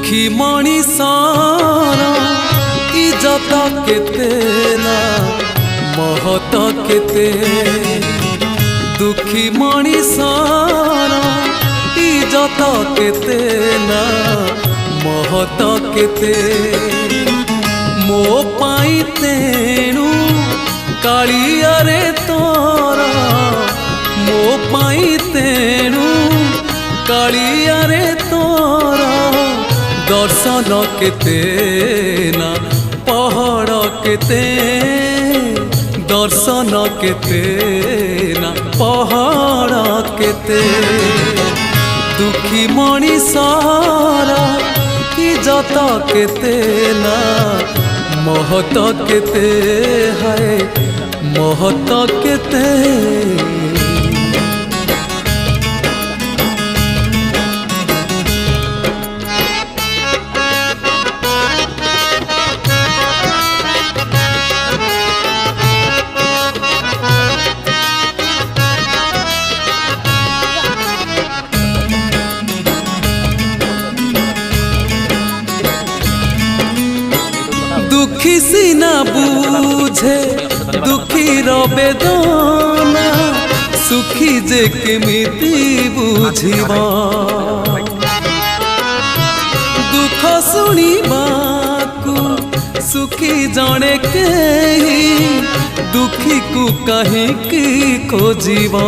दुखी मणिषर इज्जत केते ना महत केते। दुखी मणिषर इज्जत केते ना महत केते। मो पाई तेणु कालिया रे तोरा, मो पाई तेणु कालिया रे तोरा। दर्शन केते ना पहाड़ केते, दर्शन केते ना पहाड़ केते। दुखी मणिषर इज्जत केते ना महत केते है महत केते। दुखी सीना बुझे दुखी बेदना, सुखी जे केमिति बुझिबा। दुख शुणिबाकु सुखी जणे केही, दुखी को कहीं की खोजिबा।